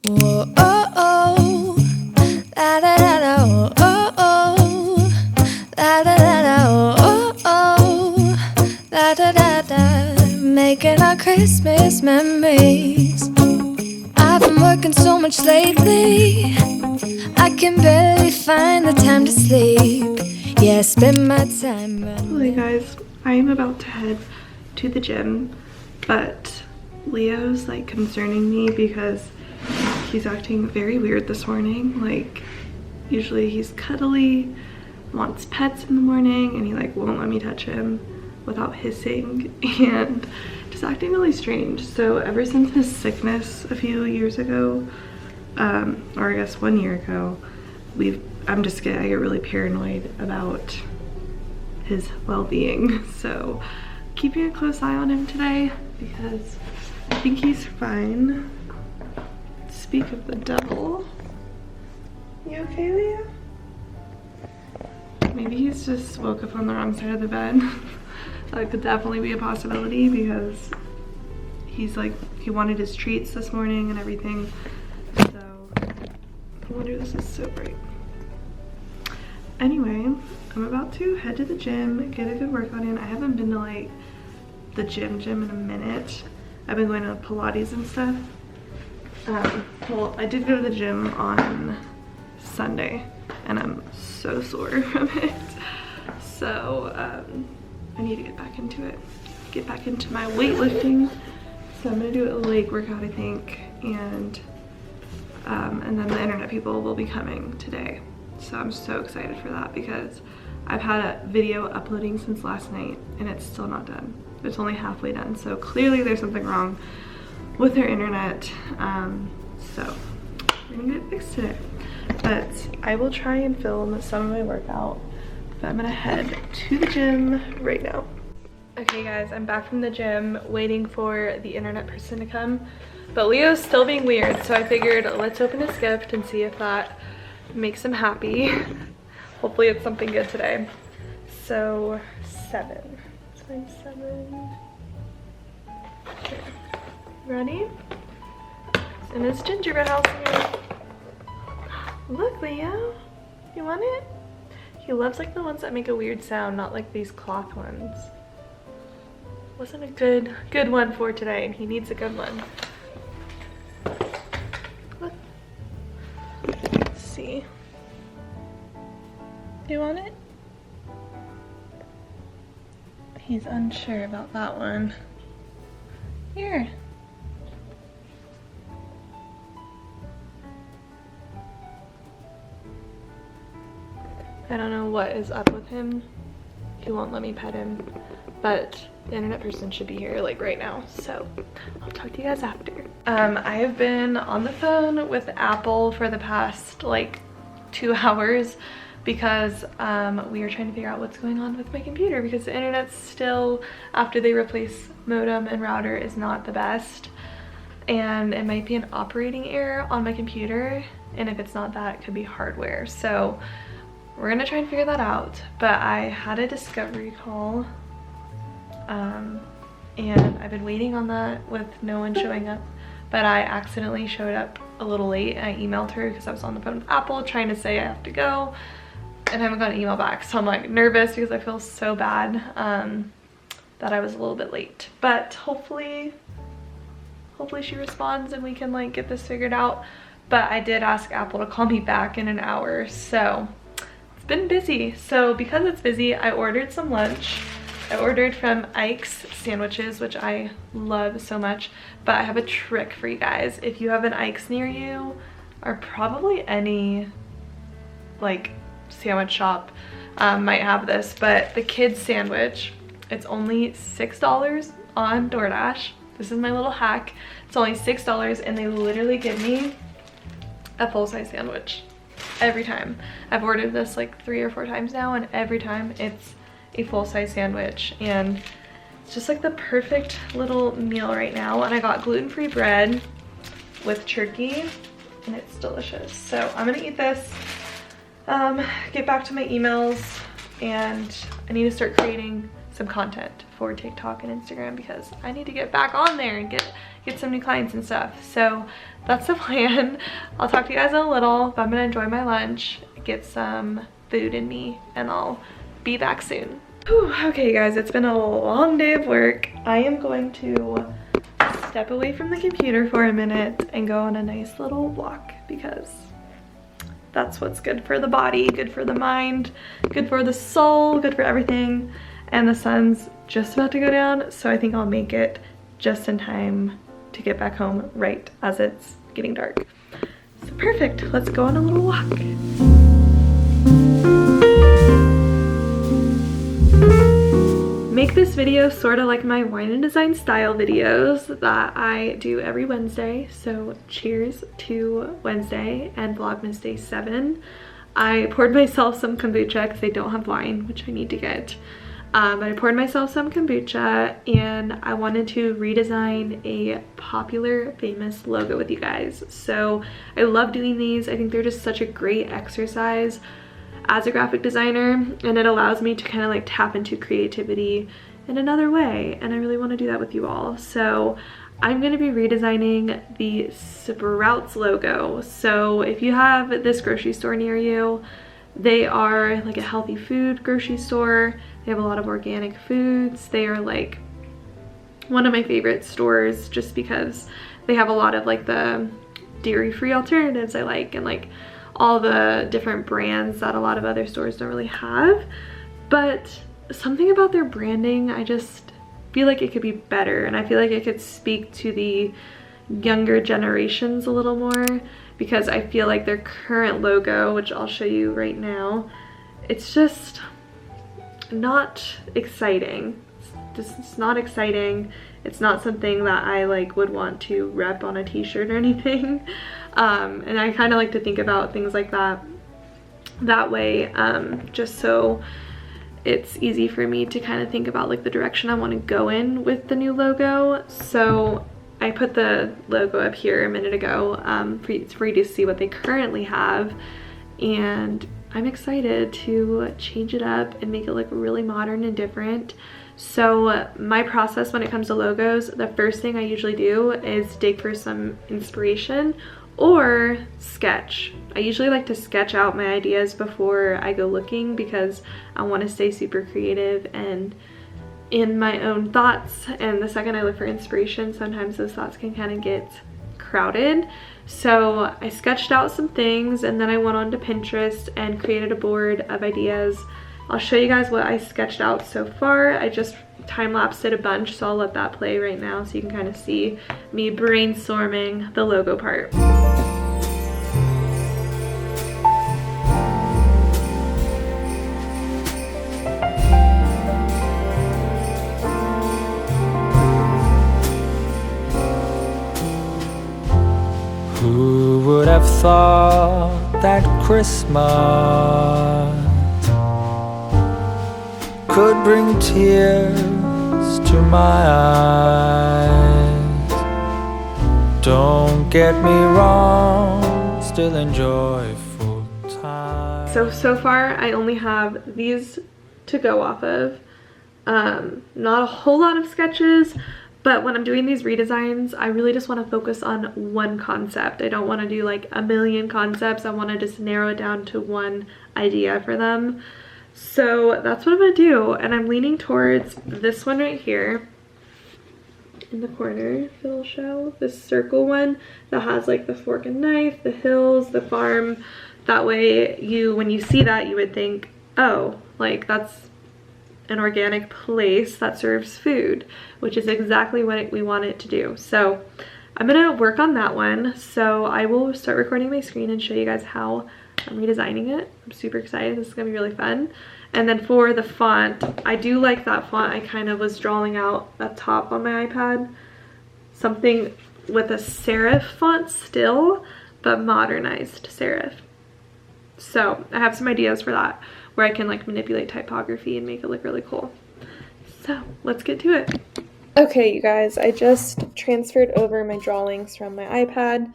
Whoa, oh, oh, la da da da, oh, oh, la da da da, oh, oh, la da da da, making our Christmas memories. I've been working so much lately, I can barely find the time to sleep. Yeah, I spend my time running. Hey guys, I am about to head to the gym, but Leo's like concerning me because he's acting very weird this morning. Like, usually he's cuddly, wants pets in the morning, and he like won't let me touch him without hissing, and just acting really strange. So ever since his sickness a few years ago, or I guess 1 year ago, I get really paranoid about his well-being. So keeping a close eye on him today because I think he's fine. Speak of the devil. You okay, Leo? Maybe he's just woke up on the wrong side of the bed. That could definitely be a possibility because he's like, he wanted his treats this morning and everything. So I wonder, this is so bright. Anyway, I'm about to head to the gym, get a good workout in. I haven't been to like the gym in a minute. I've been going to Pilates and stuff. Well, I did go to the gym on Sunday and I'm so sore from it. So I need to get back into it, get back into my weightlifting. So I'm gonna do a leg workout, I think, and then the internet people will be coming today. So I'm so excited for that because I've had a video uploading since last night and it's still not done. It's only halfway done. So clearly there's something wrong with their internet. So we're gonna get it fixed today. But I will try and film some of my workout. But I'm gonna head to the gym right now. Okay guys, I'm back from the gym waiting for the internet person to come. But Leo's still being weird, so I figured let's open his gift and see if that makes him happy. Hopefully it's something good today. So 7 times 7. Okay. Ready? It's in his gingerbread house here. Look, Leo, you want it? He loves like the ones that make a weird sound, not like these cloth ones. Wasn't a good one for today, and he needs a good one. Look. Let's see. Do you want it? He's unsure about that one. Here. I don't know what is up with him. He won't let me pet him, but the internet person should be here like right now. So I'll talk to you guys after. I have been on the phone with Apple for the past like 2 hours because we are trying to figure out what's going on with my computer because the internet's still, after they replace modem and router, is not the best. And it might be an operating error on my computer. And if it's not that, it could be hardware. So we're gonna try and figure that out. But I had a discovery call and I've been waiting on that with no one showing up. But I accidentally showed up a little late. I emailed her because I was on the phone with Apple trying to say I have to go. And I haven't got an email back, so I'm like nervous because I feel so bad that I was a little bit late. But hopefully she responds and we can like get this figured out. But I did ask Apple to call me back in an hour, so it's been busy. So because it's busy, I ordered some lunch. I ordered from Ike's Sandwiches, which I love so much. But I have a trick for you guys. If you have an Ike's near you, or probably any like sandwich shop might have this, but the kids sandwich, it's only $6 on DoorDash. This is my little hack. It's only $6 and they literally give me a full-size sandwich every time. I've ordered this like 3 or 4 times now, and every time it's a full-size sandwich, and it's just like the perfect little meal right now. And I got gluten-free bread with turkey and it's delicious. So I'm gonna eat this, get back to my emails, and I need to start creating some some content for TikTok and Instagram because I need to get back on there and get some new clients and stuff. So that's the plan. I'll talk to you guys in a little, but I'm gonna enjoy my lunch, get some food in me, and I'll be back soon. Whew, okay guys, it's been a long day of work. I am going to step away from the computer for a minute and go on a nice little walk because that's what's good for the body, good for the mind, good for the soul, good for everything. And the sun's just about to go down, so I think I'll make it just in time to get back home right as it's getting dark. So perfect, let's go on a little walk. Make this video sort of like my wine and design style videos that I do every Wednesday. So cheers to Wednesday and Vlogmas day 7. I poured myself some kombucha because I don't have wine, which I need to get. But I poured myself some kombucha and I wanted to redesign a popular, famous logo with you guys. So I love doing these. I think they're just such a great exercise as a graphic designer, and it allows me to kind of like tap into creativity in another way, and I really want to do that with you all. So I'm going to be redesigning the Sprouts logo. So if you have this grocery store near you, they are like a healthy food grocery store. They have a lot of organic foods. They are like one of my favorite stores just because they have a lot of like the dairy-free alternatives I like, and like all the different brands that a lot of other stores don't really have. But something about their branding, I just feel like it could be better, and I feel like it could speak to the younger generations a little more, because I feel like their current logo, which I'll show you right now, it's just not exciting. It's not exciting. It's not something that I like would want to rep on a t-shirt or anything. And I kind of like to think about things like that way, just so it's easy for me to kind of think about like the direction I want to go in with the new logo. So I put the logo up here a minute ago for you to see what they currently have, and I'm excited to change it up and make it look really modern and different. So my process when it comes to logos, the first thing I usually do is dig for some inspiration or sketch. I usually like to sketch out my ideas before I go looking because I want to stay super creative and in my own thoughts, and the second I look for inspiration, sometimes those thoughts can kind of get crowded. So I sketched out some things and then I went on to Pinterest and created a board of ideas. I'll show you guys what I sketched out so far. I just time-lapsed it a bunch, so I'll let that play right now so you can kind of see me brainstorming the logo part. Who would have thought that Christmas could bring tears to my eyes? Don't get me wrong, still enjoy full time. So far I only have these to go off of. Not a whole lot of sketches, but when I'm doing these redesigns, I really just want to focus on one concept. I don't want to do like a million concepts. I want to just narrow it down to one idea for them. So that's what I'm going to do. And I'm leaning towards this one right here in the corner, if it'll show. This circle one that has like the fork and knife, the hills, the farm. That way when you see that, you would think, oh, like that's an organic place that serves food, which is exactly what we want it to do. So I'm gonna work on that one. So I will start recording my screen and show you guys how I'm redesigning it. I'm super excited. This is gonna be really fun. And then for the font, I do like that font I kind of was drawing out at top on my iPad. Something with a serif font still, but modernized serif. So I have some ideas for that, where I can like manipulate typography and make it look really cool. So let's get to it. Okay, you guys, I just transferred over my drawings from my iPad.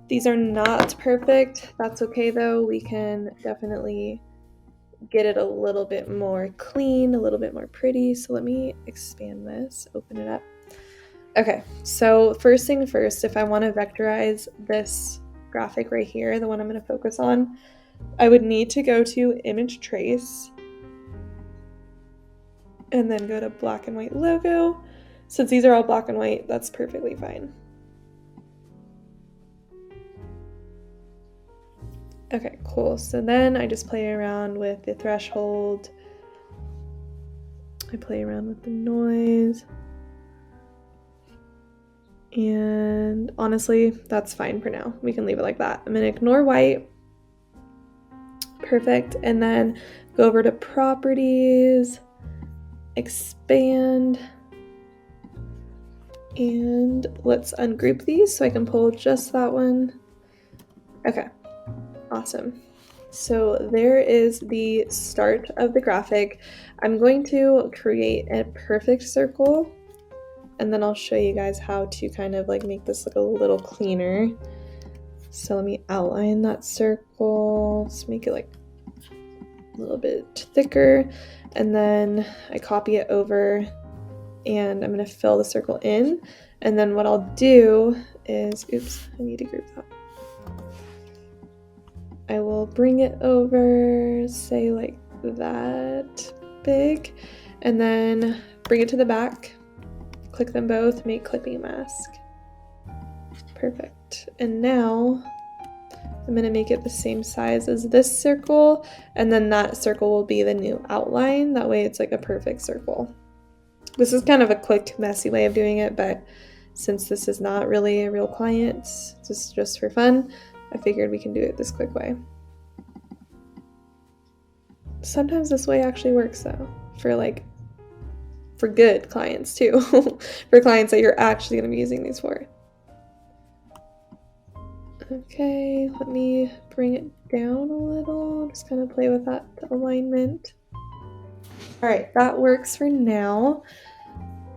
These are not perfect. That's okay though. We can definitely get it a little bit more clean, a little bit more pretty. So let me expand this, open it up. Okay, so first thing first, if I want to vectorize this graphic right here, the one I'm going to focus on, I would need to go to image trace and then go to black and white logo. Since these are all black and white, that's perfectly fine. Okay, cool. So then I just play around with the threshold. I play around with the noise. And honestly, that's fine for now. We can leave it like that. I'm gonna ignore white. Perfect. And then go over to properties, expand, and let's ungroup these so I can pull just that one. Okay, awesome. So there is the start of the graphic. I'm going to create a perfect circle, and then I'll show you guys how to kind of like make this look a little cleaner. So let me outline that circle, let's make it like a little bit thicker, and then I copy it over and I'm going to fill the circle in. And then what I'll do is, oops, I need to group that. I will bring it over, say like that big, and then bring it to the back, click them both, make clipping mask. Perfect. And now I'm going to make it the same size as this circle, and then that circle will be the new outline. That way it's like a perfect circle. This is kind of a quick, messy way of doing it, but since this is not really a real client, this is just for fun, I figured we can do it this quick way. Sometimes this way actually works though, for good clients too, for clients that you're actually going to be using these for. Okay, let me bring it down a little, just kind of play with that alignment. All right, that works for now.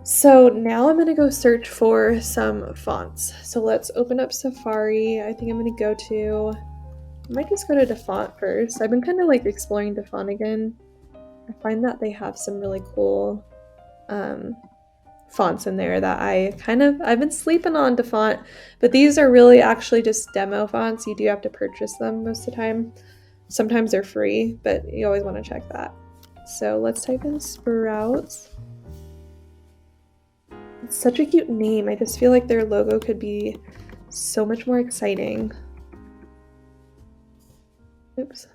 So now I'm gonna go search for some fonts. So let's open up Safari. I think I'm gonna go to, I might just go to DaFont first. I've been kind of like exploring DaFont again. I find that they have some really cool fonts in there that I've been sleeping on DaFont, but these are really actually just demo fonts. You do have to purchase them most of the time. Sometimes they're free, but you always want to check that. So let's type in Sprouts. It's such a cute name. I just feel like their logo could be so much more exciting. Oops.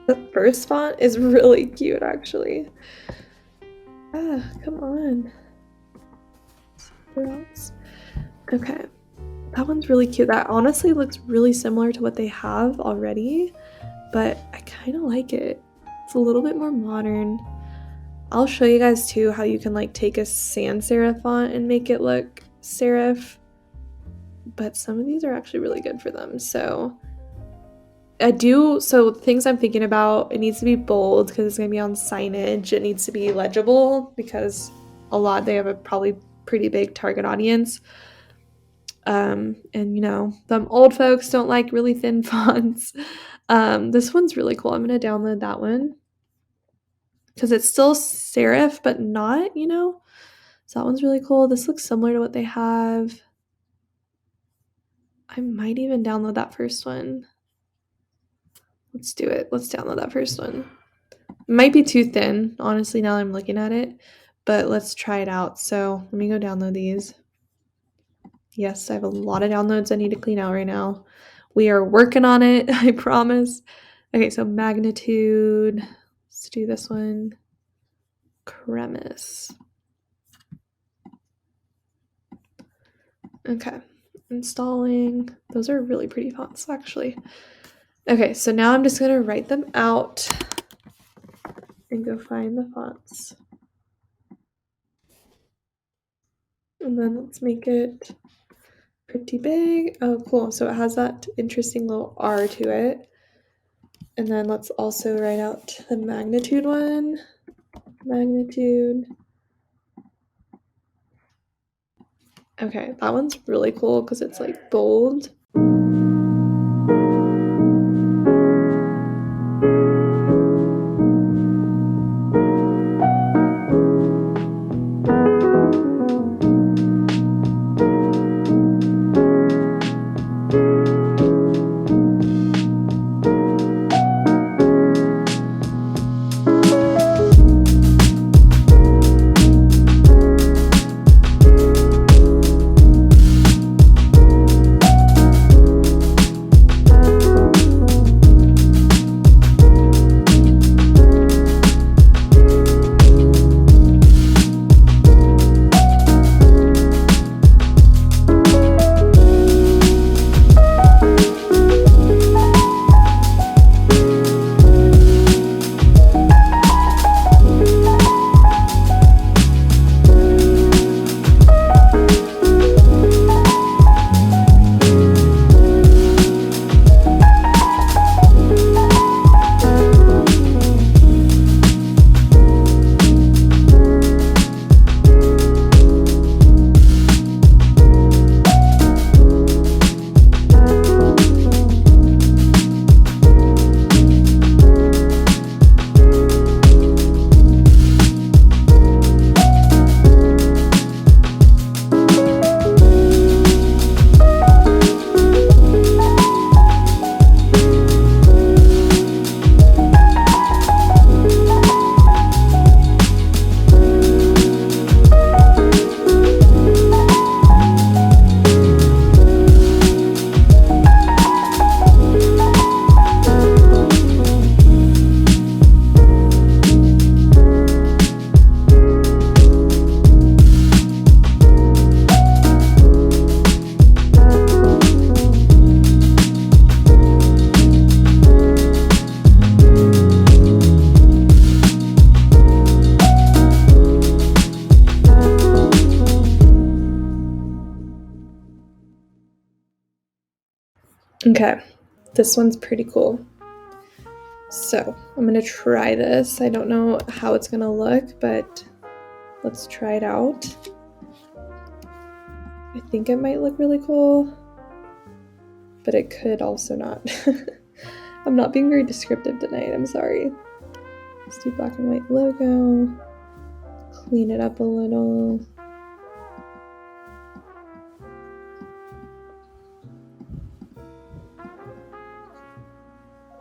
The first font is really cute, actually. Ah, come on. Sprouts. Okay. That one's really cute. That honestly looks really similar to what they have already, but I kind of like it. It's a little bit more modern. I'll show you guys too how you can like take a sans serif font and make it look serif, but some of these are actually really good for them. So things I'm thinking about, it needs to be bold because it's going to be on signage. It needs to be legible because they have a probably pretty big target audience. And you know, them old folks don't like really thin fonts. This one's really cool. I'm going to download that one because it's still serif, but not, you know, so that one's really cool. This looks similar to what they have. I might even download that first one. Let's do it. Let's download that first one. It might be too thin, honestly, now that I'm looking at it, but let's try it out. So let me go download these. Yes, I have a lot of downloads I need to clean out right now. We are working on it, I promise. Okay, so magnitude. Let's do this one. Cremis. Okay, installing. Those are really pretty fonts, actually. Okay, so now I'm just going to write them out and go find the fonts. And then let's make it pretty big. Oh, cool. So it has that interesting little R to it. And then let's also write out the magnitude one. Magnitude. Okay, that one's really cool because it's like bold. Okay, this one's pretty cool. So I'm gonna try this. I don't know how it's gonna look, but let's try it out. I think it might look really cool, but it could also not. I'm not being very descriptive tonight, I'm sorry. Let's do black and white logo, clean it up a little.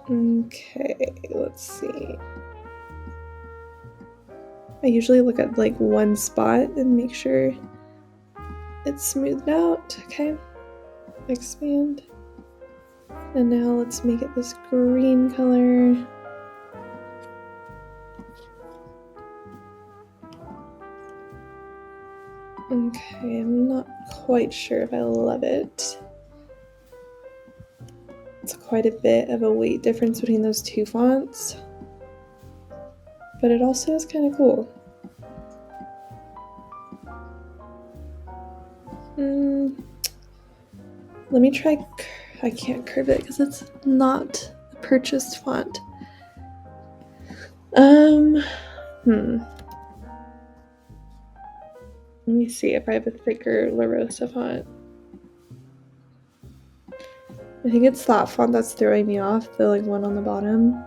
Okay, let's see. I usually look at like one spot and make sure it's smoothed out. Okay, expand. And now let's make it this green color. Okay, I'm not quite sure if I love it. It's quite a bit of a weight difference between those two fonts, but it also is kind of cool. Let me try, I can't curve it because it's not a purchased font. Let me see if I have a thicker La Rosa font. I think it's that font that's throwing me off, the like one on the bottom.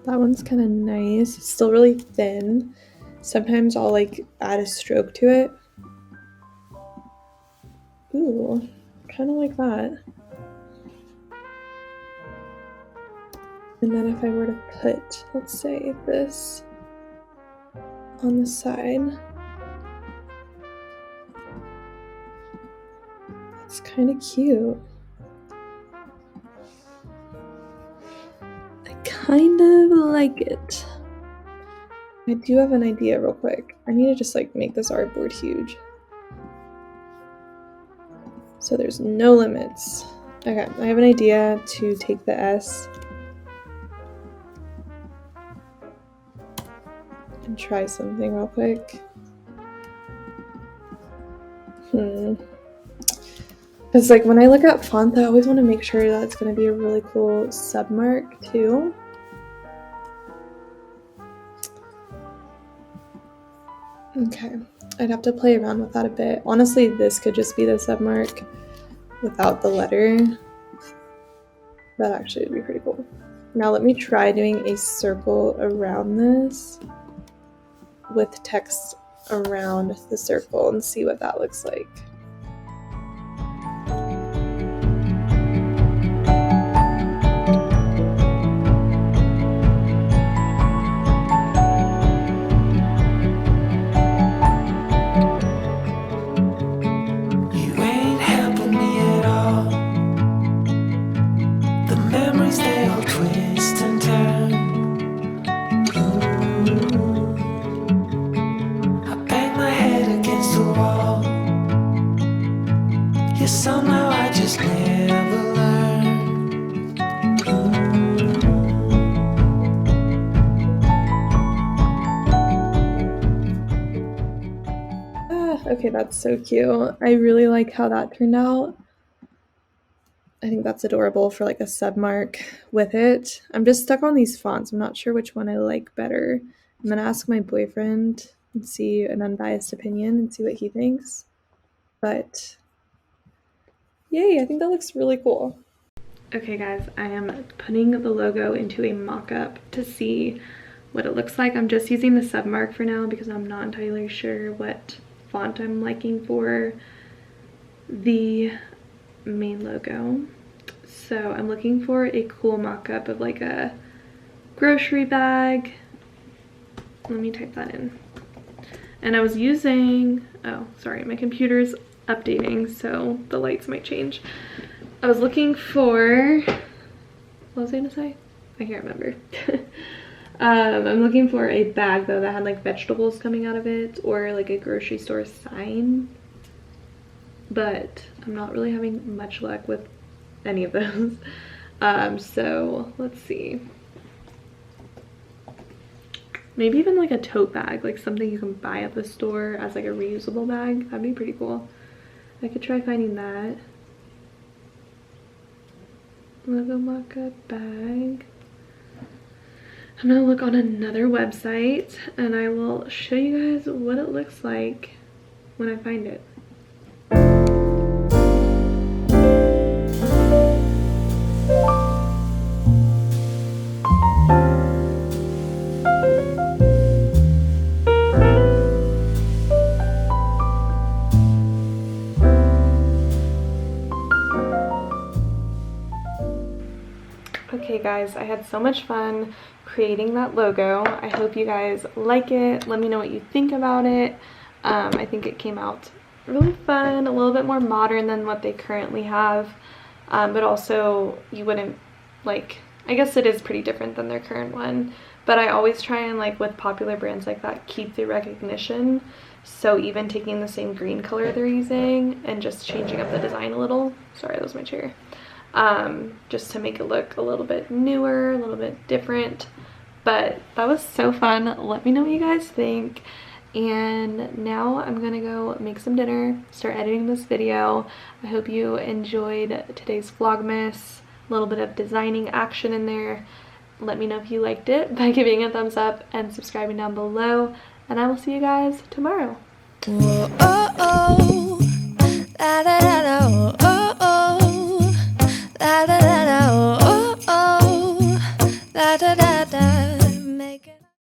That one's kind of nice. It's still really thin. Sometimes I'll like add a stroke to it. Ooh, kind of like that. And then if I were to put, let's say, this on the side, it's kind of cute. I kind of like it. I do have an idea real quick. I need to just like make this artboard huge. So there's no limits. Okay, I have an idea to take the S and try something real quick. Because like when I look at font, I always want to make sure that it's going to be a really cool submark too. Okay, I'd have to play around with that a bit. Honestly, this could just be the submark without the letter. That actually would be pretty cool. Now let me try doing a circle around this with text around the circle and see what that looks like. Somehow I just never learned. Okay, that's so cute. I really like how that turned out. I think that's adorable for like a submark with it. I'm just stuck on these fonts. I'm not sure which one I like better. I'm gonna ask my boyfriend and see an unbiased opinion and see what he thinks. But yay, I think that looks really cool. Okay guys, I am putting the logo into a mock-up to see what it looks like. I'm just using the submark for now because I'm not entirely sure what font I'm liking for the main logo. So I'm looking for a cool mock-up of like a grocery bag. Let me type that in. And I was using, oh sorry, my computer's updating so the lights might change. I was looking for, what was I gonna say? I can't remember. I'm looking for a bag though that had like vegetables coming out of it or like a grocery store sign, but I'm not really having much luck with any of those. So let's see. Maybe even like a tote bag, like something you can buy at the store as like a reusable bag. That'd be pretty cool. I could try finding that. Logo mock-up bag. I'm gonna look on another website and I will show you guys what it looks like when I find it. Okay guys, I had so much fun creating that logo. I hope you guys like it. Let me know what you think about it. I think it came out really fun, a little bit more modern than what they currently have, but also you wouldn't like, I guess it is pretty different than their current one, but I always try and, like with popular brands like that, keep the recognition. So even taking the same green color they're using and just changing up the design a little, sorry that was my chair, just to make it look a little bit newer, a little bit different. But that was so fun. Let me know what you guys think. And now I'm gonna go make some dinner, start editing this video. I hope you enjoyed today's Vlogmas, a little bit of designing action in there. Let me know if you liked it by giving a thumbs up and subscribing down below, and I will see you guys tomorrow. Whoa, oh, oh.